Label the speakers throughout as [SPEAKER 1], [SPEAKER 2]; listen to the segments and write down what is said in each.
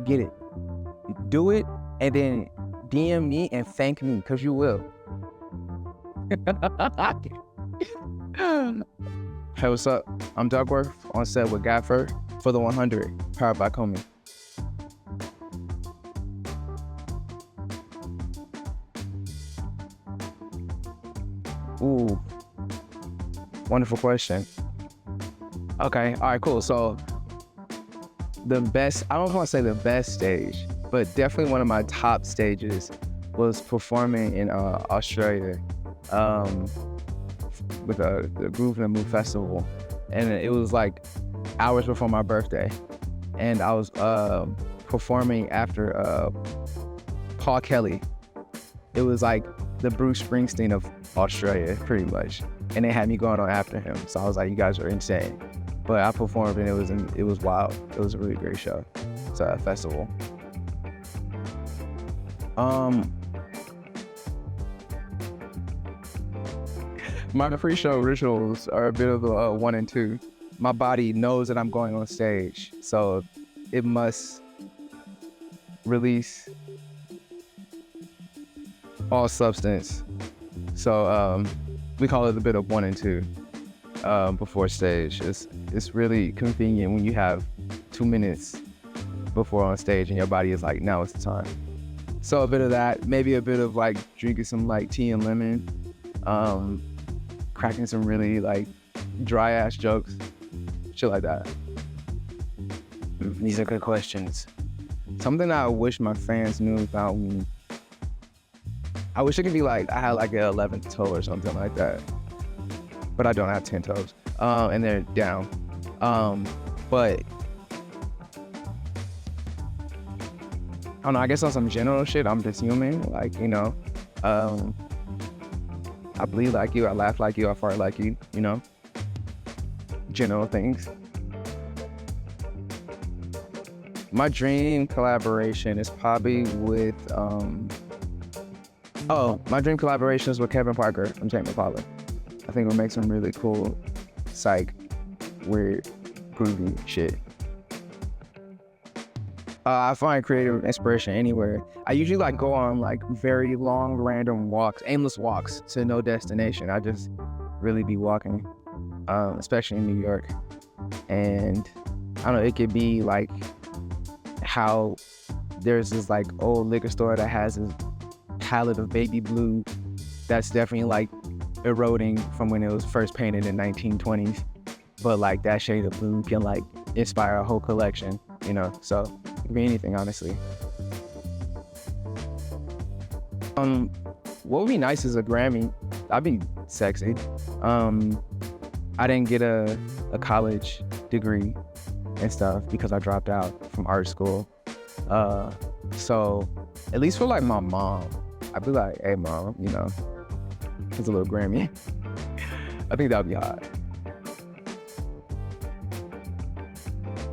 [SPEAKER 1] get it. Do it, and then DM me and thank me, because you will. Hey, what's up? I'm Duckwrth on set with GAFFER for the 100, powered by Comey. Ooh, wonderful question. Okay, all right, cool. So the best, I don't want to say the best stage, but definitely one of my top stages was performing in Australia with the Groove in the Mood Festival. And it was like hours before my birthday. And I was performing after Paul Kelly. It was like the Bruce Springsteen of Australia, pretty much. And they had me going on after him. So I was like, you guys are insane. But I performed and it was wild. It was a really great show. It's a festival. My pre-show rituals are a bit of a 1 and 2. My body knows that I'm going on stage, so it must release all substance. So we call it a bit of 1 and 2 before stage. It's really convenient when you have 2 minutes before on stage and your body is like, now it's the time. So a bit of that, maybe a bit of like drinking some like tea and lemon, cracking some really like dry ass jokes, shit like that. These are good questions. Something I wish my fans knew about me. I wish it could be like, I had like an 11th toe or something like that. But I don't have 10 toes, and they're down. But I don't know, I guess on some general shit, I'm just human. Like, you know, I bleed like you, I laugh like you, I fart like you, you know? General things. My dream collaboration is probably with, my dream collaboration is with Kevin Parker from Tame Impala. I think we'll make some really cool, psych, weird, groovy shit. I find creative inspiration anywhere. I usually like go on like very long, random walks, aimless walks to no destination. I just really be walking, especially in New York. And I don't know, it could be like how there's this like old liquor store that has this palette of baby blue that's definitely like eroding from when it was first painted in 1920s. But like that shade of blue can like inspire a whole collection, you know? So it could be anything, honestly. What would be nice is a Grammy. That'd be sexy. I didn't get a college degree and stuff because I dropped out from art school. So at least for like my mom, I'd be like, hey mom, you know, here's a little Grammy. I think that'd be hot.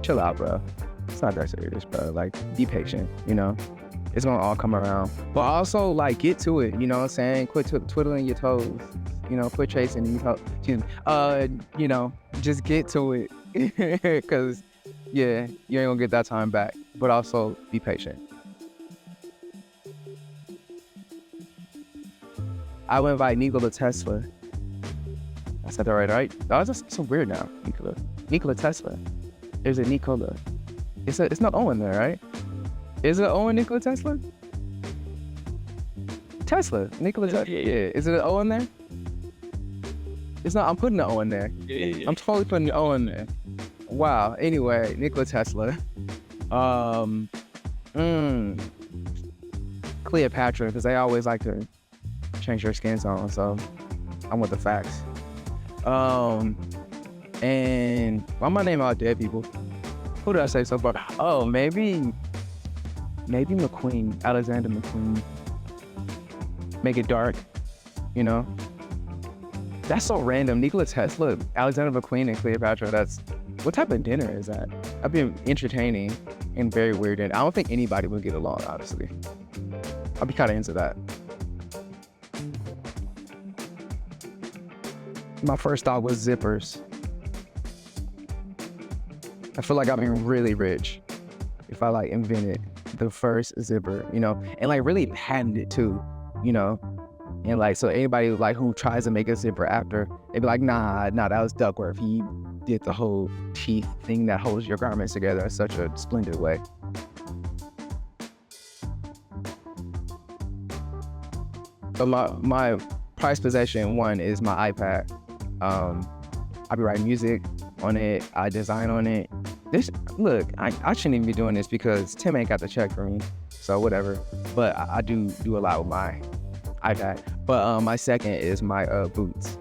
[SPEAKER 1] Chill out, bro. It's not that serious, bro. Like, be patient, you know? It's gonna all come around. But also, like, get to it, you know what I'm saying? Quit twiddling your toes, you know, quit chasing these hoes. Excuse me. You know, just get to it. Because, yeah, you ain't gonna get that time back. But also, be patient. I would invite Nikola Tesla. I said that right? Oh, that's so weird now, Nikola Tesla. There's a Nikola. It's not Owen there, right? Is it Owen Nikola Tesla? Nikola Tesla. Yeah. Is it an O in there? It's not. I'm putting an O in there. Yeah. I'm totally putting an O in there. Wow. Anyway, Nikola Tesla. Cleopatra, because they always like to change their skin tone. So I want the facts. And why am I naming all dead people? Who did I say so far? Oh, maybe McQueen, Alexander McQueen. Make it dark, you know? That's so random. Nikola Tesla, Alexander McQueen, and Cleopatra, what type of dinner is that? I've been entertaining and very weird, and I don't think anybody would get along, honestly. I'll be kind of into that. My first thought was zippers. I feel like I've been really rich if I like invented the first zipper, you know, and like really patented it too, you know, and like so anybody like who tries to make a zipper after, they'd be like, nah, that was Duckwrth. He did the whole teeth thing that holds your garments together in such a splendid way. So my prized possession one is my iPad. I be writing music on it. I design on it. Look, I shouldn't even be doing this because Tim ain't got the check for me, so whatever. But I do a lot with my iPad. But my second is my boots.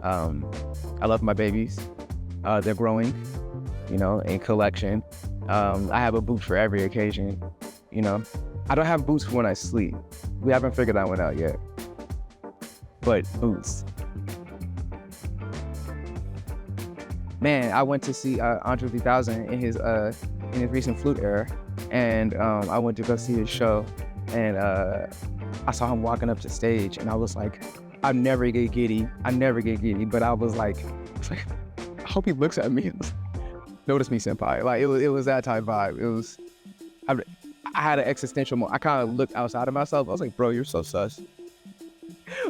[SPEAKER 1] I love my babies. They're growing, you know, in collection. I have a boot for every occasion, you know. I don't have boots for when I sleep. We haven't figured that one out yet. But boots. Man, I went to see Andre 3000 in his recent flute era, and I went to go see his show, and I saw him walking up to stage, and I was like, I never get giddy, but I was like, I hope he looks at me. Notice me, senpai. Like it was that type vibe. It was, I had an existential moment. I kind of looked outside of myself. I was like, bro, you're so sus.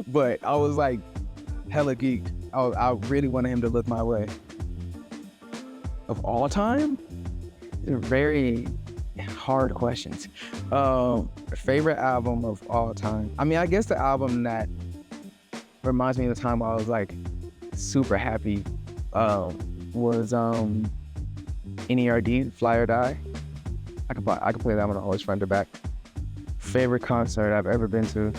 [SPEAKER 1] But I was like, hella geeked. I really wanted him to look my way. Of all time? They're very hard questions. Favorite album of all time? I mean, I guess the album that reminds me of the time where I was like super happy was NERD, Fly or Die. I could play that one always front to back. Favorite concert I've ever been to?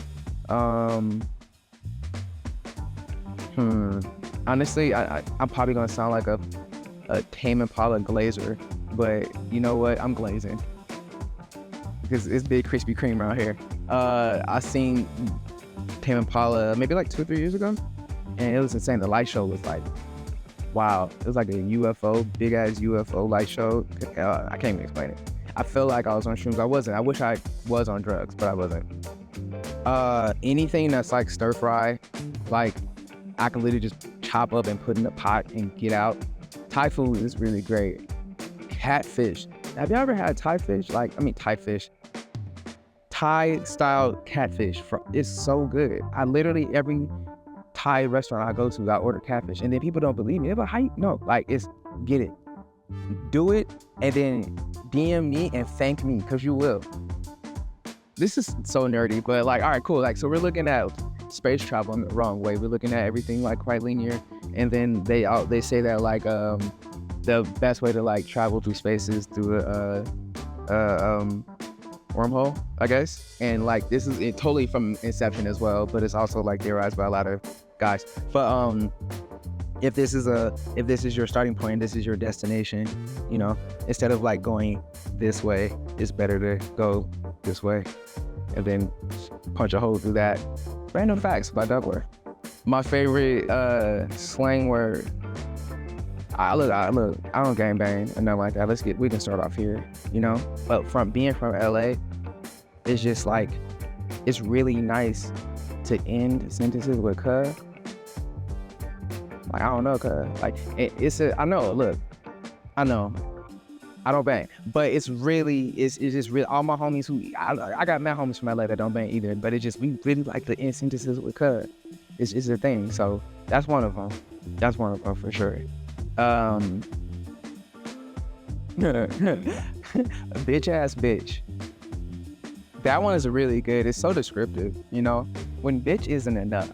[SPEAKER 1] Honestly, I'm probably gonna sound like a Tame Impala glazer, but you know what? I'm glazing because it's big Krispy Kreme around here. I seen Tame Impala maybe like 2 or 3 years ago, and it was insane. The light show was like, wow. It was like a UFO, big ass UFO light show. I can't even explain it. I felt like I was on shrooms. I wasn't. I wish I was on drugs, but I wasn't. Anything that's like stir fry, like I can literally just chop up and put in a pot and get out. Thai food is really great. Catfish. Have you ever had Thai fish? Thai style catfish. It's so good. I literally, every Thai restaurant I go to, I order catfish. And then people don't believe me. They're like, how you know? Like, it's, get it. Do it, and then DM me and thank me, because you will. This is so nerdy, but like, all right, cool. Like, so we're looking at space travel in the wrong way. We're looking at everything like quite linear, and then they say that like the best way to like travel through space is through a wormhole, I guess. And like this is totally from Inception as well, but it's also like theorized by a lot of guys. But if this is your starting point, this is your destination, you know, instead of like going this way, it's better to go this way and then punch a hole through that. Random facts by Duckwrth. My favorite slang word. I don't gangbang and nothing like that. We can start off here, you know. But from being from LA, it's just like, it's really nice to end sentences with "cuh." Like, I don't know, cuz. Like, I know, I don't bang. But it's just really, all my homies I got mad homies from LA that don't bang either, but we really like to end sentences with "cuh." It's a thing, so that's one of them. That's one of them for sure. A bitch ass bitch. That one is really good. It's so descriptive, you know? When bitch isn't enough.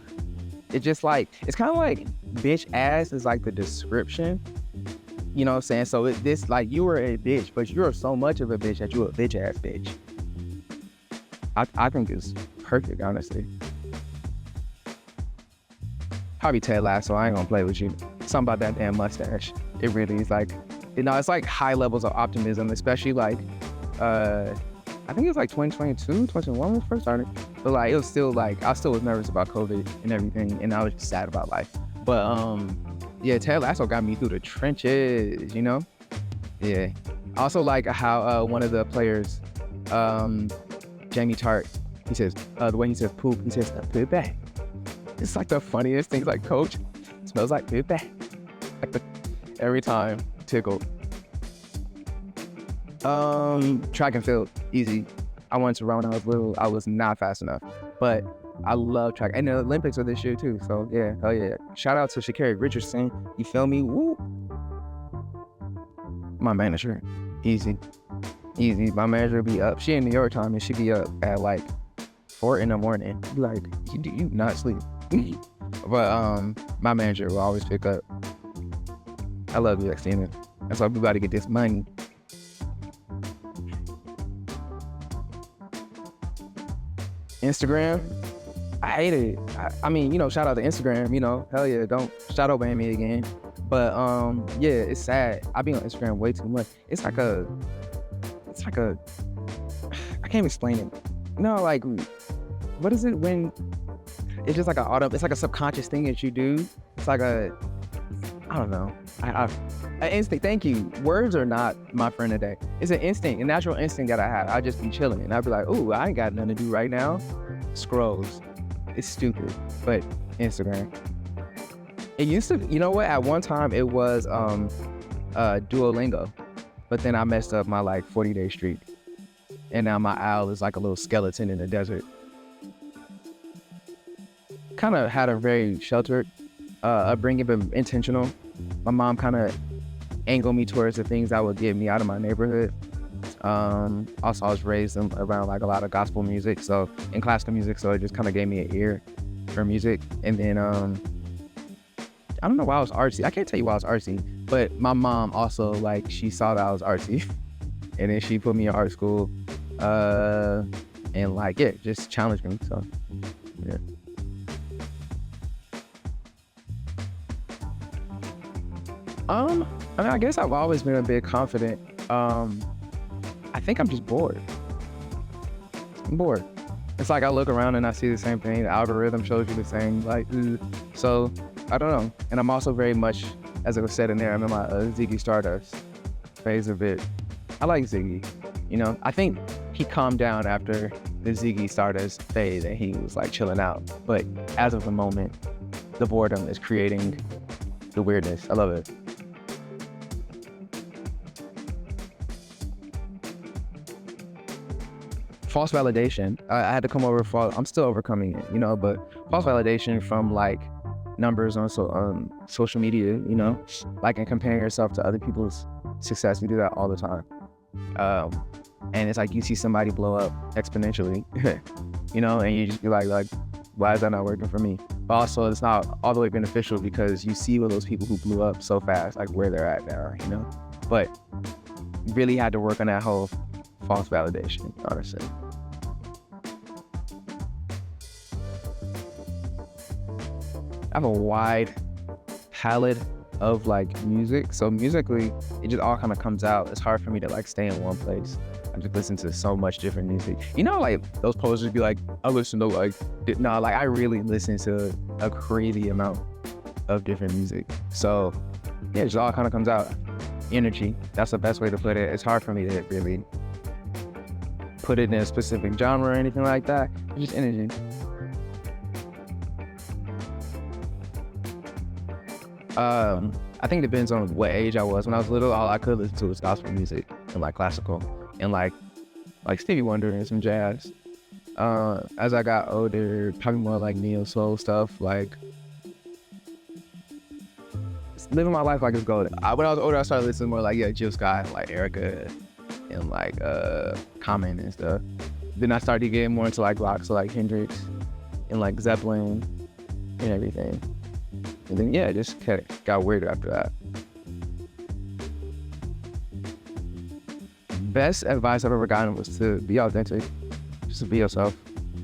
[SPEAKER 1] It's just like, it's kind of like bitch ass is like the description. You know what I'm saying? So this like, you were a bitch, but you're so much of a bitch that you're a bitch ass bitch. I think it's perfect, honestly. Probably Ted Lasso, I ain't gonna play with you. Something about that damn mustache. It really is like, you know, it's like high levels of optimism, especially like, I think it was like 2022, 2021 when it first started. But like, it was still like, I still was nervous about COVID and everything, and I was just sad about life. But yeah, Ted Lasso got me through the trenches, you know? Yeah. Also like how one of the players, Jamie Tart, he says, the way he says poop, he says, poop back. It's like the funniest things, like, coach, smells like poop back. Like every time, tickled. Track and field, easy. I wanted to run when I was little. I was not fast enough, but I love track. And the Olympics are this year too. So yeah, hell yeah. Shout out to Sha'Carri Richardson. You feel me? Woo. My manager, easy. My manager be up. She in New York time and she be up at like 4 a.m. Be like, you not sleep. But my manager will always pick up. I love you, Xtina. That's why we about to get this money. Instagram, I hate it. I mean, shout out to Instagram, hell yeah, don't shadow ban me again. But yeah, it's sad. I be on Instagram way too much. It's like a, I can't explain it. Like, what is it when, it's just like it's like a subconscious thing that you do. It's like I don't know. An instinct, thank you. Words are not my friend today. It's an instinct, a natural instinct that I have. I just be chilling and I'd be like, ooh, I ain't got nothing to do right now. Scrolls. It's stupid, but Instagram. It used to, at one time it was Duolingo, but then I messed up my like 40-day streak. And now my owl is like a little skeleton in the desert. Kind of had a very sheltered upbringing, but intentional. My mom kind of angled me towards the things that would get me out of my neighborhood. Also, I was raised around like a lot of gospel music, so in classical music, so it just kind of gave me an ear for music. And then I don't know why I was artsy. I can't tell you why I was artsy, but my mom also, like, she saw that I was artsy, and then she put me in art school, and like, yeah, just challenged me. So yeah. I mean, I guess I've always been a bit confident. I think I'm just bored. I'm bored. It's like I look around and I see the same thing. The algorithm shows you the same, like, so I don't know. And I'm also very much, as I was said in there, I'm in my Ziggy Stardust phase of it. I like Ziggy, I think he calmed down after the Ziggy Stardust phase and he was like chilling out. But as of the moment, the boredom is creating the weirdness. I love it. False validation. I had to come over I'm still overcoming it, but false validation from like numbers on social media, like, and comparing yourself to other people's success. We do that all the time. And it's like you see somebody blow up exponentially, and you just be like, why is that not working for me? But also it's not all the way beneficial because you see what those people who blew up so fast, like where they're at now, but really had to work on that whole false validation, honestly. I have a wide palette of like music. So musically, it just all kind of comes out. It's hard for me to like stay in one place. I just listen to so much different music. Like those posters be like, I listen to like, no, like I really listen to a crazy amount of different music. So yeah, it just all kind of comes out. Energy, that's the best way to put it. It's hard for me to really put it in a specific genre or anything like that. It's just energy. I think it depends on what age I was. When I was little, all I could listen to was gospel music and like classical and like Stevie Wonder and some jazz. As I got older, probably more like neo soul stuff, like living my life like it's golden. When I was older, I started listening more like Jill Scott, like Erica, and like Common and stuff. Then I started getting more into like rock, so like Hendrix and like Zeppelin and everything. And then yeah, it just got weirder after that. Best advice I've ever gotten was to be authentic. Just to be yourself,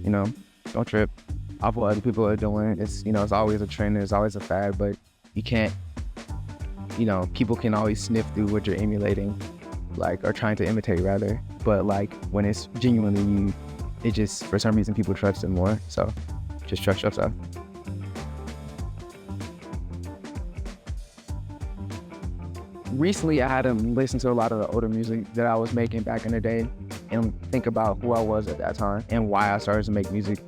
[SPEAKER 1] don't trip off what other people are doing. It's, it's always a trend, there's always a fad, but you can't, people can always sniff through what you're emulating, like, or trying to imitate rather. But like when it's genuinely you, it just, for some reason, people trust it more. So just trust yourself. Recently, I had to listen to a lot of the older music that I was making back in the day and think about who I was at that time and why I started to make music,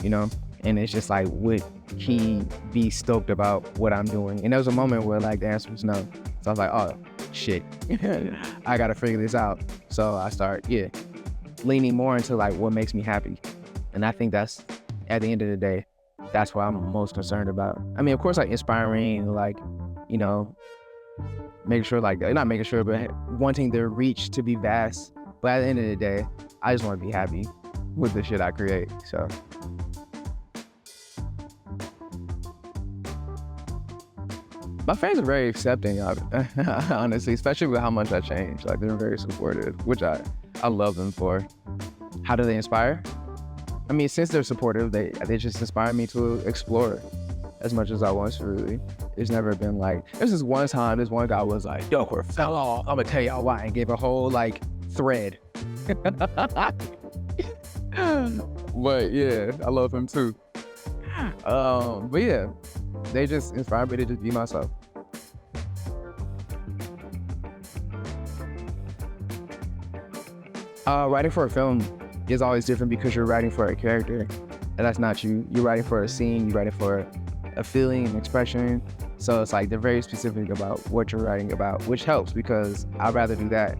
[SPEAKER 1] and it's just like, would he be stoked about what I'm doing? And there was a moment where like the answer was no. So I was like, oh, shit, I gotta figure this out. So I start, leaning more into like what makes me happy. And I think that's, at the end of the day, that's what I'm most concerned about. I mean, of course, like inspiring, like, you know, making sure, like, not making sure, but wanting the reach to be vast. But at the end of the day, I just want to be happy with the shit I create. So my fans are very accepting of it, honestly, especially with how much I changed. Like, they're very supportive, which I love them for. How do they inspire? I mean, since they're supportive, they just inspire me to explore as much as I want to, really. It's never been like, there's this one time, this one guy was like, Duckwrth fell off. I'm gonna tell y'all why, and gave a whole like thread. But yeah, I love him too. But yeah, they just inspire me to just be myself. Writing for a film is always different because you're writing for a character, and that's not you. You're writing for a scene, you're writing for a feeling, an expression. So it's like they're very specific about what you're writing about, which helps because I'd rather do that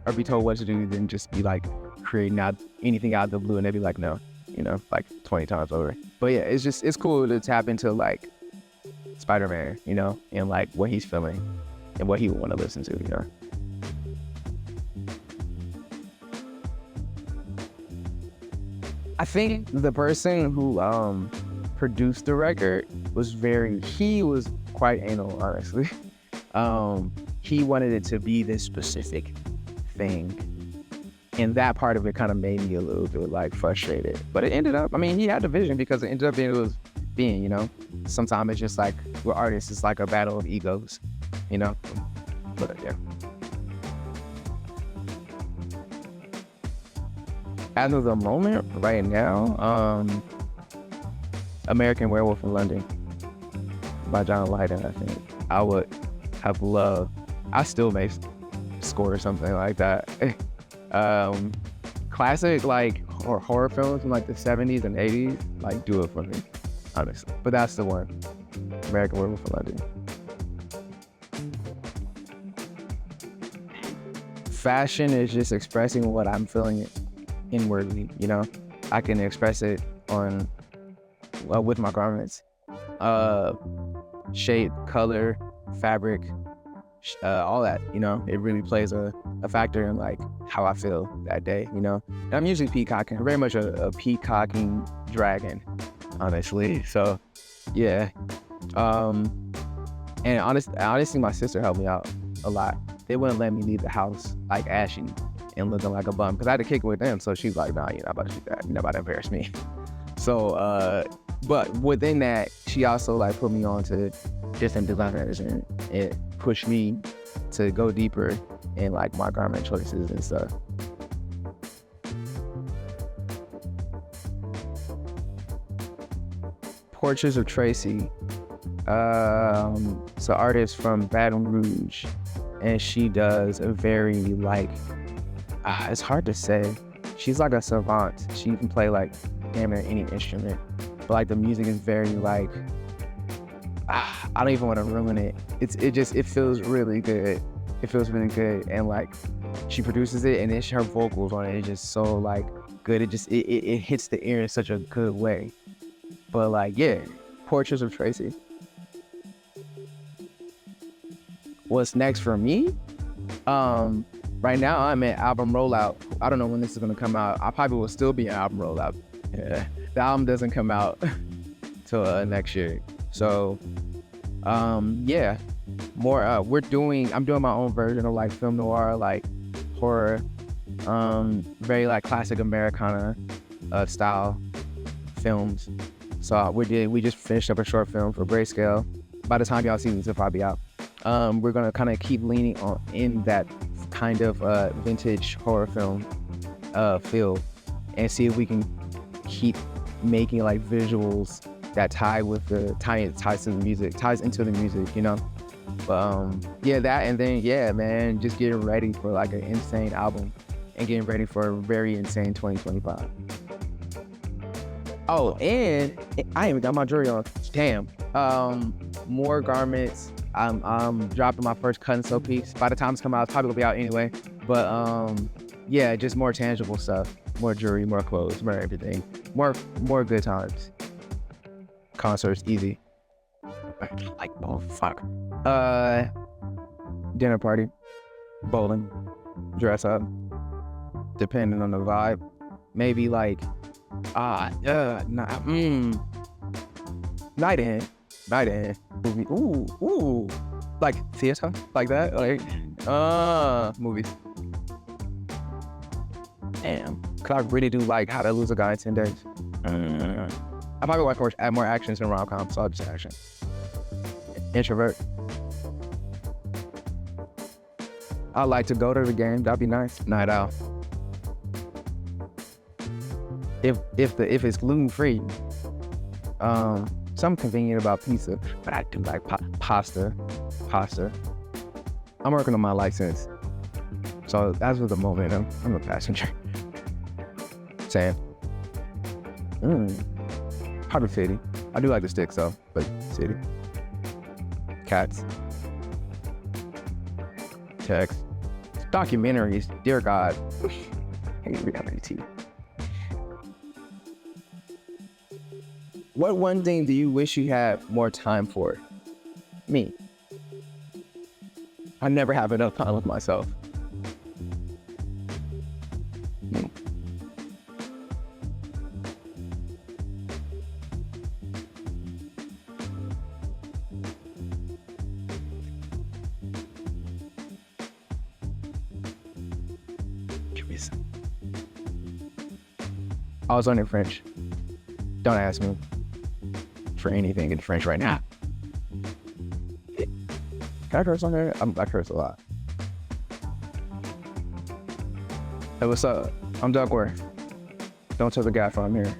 [SPEAKER 1] or be told what to do than just be like creating out anything out of the blue and they'd be like, no, you know, like 20 times over. But yeah, it's cool to tap into like Spider-Man, you know, and like what he's feeling and what he would want to listen to, you know. I think the person who produced the record he was quite anal, honestly. He wanted it to be this specific thing. And that part of it kind of made me a little bit like frustrated. But it ended up, I mean, he had the vision because it ended up being, you know, sometimes it's just like, with artists, it's like a battle of egos, you know? But yeah. As of the moment, right now, American Werewolf in London by John Lydon, I think. I would have loved, I still may score something like that. Classic like horror films from like the 70s and 80s, like do it for me, honestly. But that's the one, American Werewolf in London. Fashion is just expressing what I'm feeling inwardly, you know. I can express it on with my garments, shape, color, fabric, all that, you know. It really plays a factor in like how I feel that day, you know. And I'm usually peacocking, very much a peacocking dragon, honestly. So yeah, and honestly my sister helped me out a lot. They wouldn't let me leave the house like ashy and looking like a bum because I had to kick it with them. So she's like, nah, you're not about to do that. You're not about to embarrass me. So, but within that, she also like put me on to different designers and it pushed me to go deeper in like my garment choices and stuff. Portraits of Tracy. So artist from Baton Rouge, and she does a very like, it's hard to say. She's like a savant. She can play like damn near any instrument, but like the music is very like, I don't even want to ruin it. It feels really good. It feels really good, and like she produces it, and then her vocals on it is just so like good. It hits the ear in such a good way. But like yeah, Portraits of Tracy. What's next for me? Right now I'm at album rollout. I don't know when this is gonna come out. I probably will still be an album rollout. Yeah. The album doesn't come out till next year. So yeah, more I'm doing my own version of like film noir, like horror, very like classic Americana style films. So we just finished up a short film for Grayscale. By the time y'all see this, it'll probably be out. We're gonna kind of keep leaning on in that kind of vintage horror film feel and see if we can keep making like visuals that ties into the music, you know. But yeah, that, and then yeah, man, just getting ready for like an insane album and getting ready for a very insane 2025. Oh, and I ain't even got my jewelry on. Damn. More garments, I'm dropping my first cut and sew piece. By the time it's come out, it's probably gonna be out anyway. But yeah, just more tangible stuff, more jewelry, more clothes, more everything, more good times. Concerts, easy. Like, oh fuck. Dinner party, bowling, dress up, depending on the vibe. Maybe like, night in, movie. Ooh, like theater, like that, like, movies. Damn, could I really do like How to Lose a Guy in 10 Days? I probably like more actions than rom-com, so I'll just action. Introvert. I'd like to go to the game. That'd be nice. Night out. If it's gluten free, something convenient about pizza, but I do like pasta. I'm working on my license, so as of the moment, I'm a passenger. Sam. Probably city. I do like the sticks though, but city. Cats. Text. Documentaries. Dear God. I hate reality TV. What one thing do you wish you had more time for? Me. I never have enough time with myself. I was learning French. Don't ask me for anything in French right now. Can I curse on there? I curse a lot. Hey, what's up? I'm Duckwrth. Don't tell the GAFFER I'm here.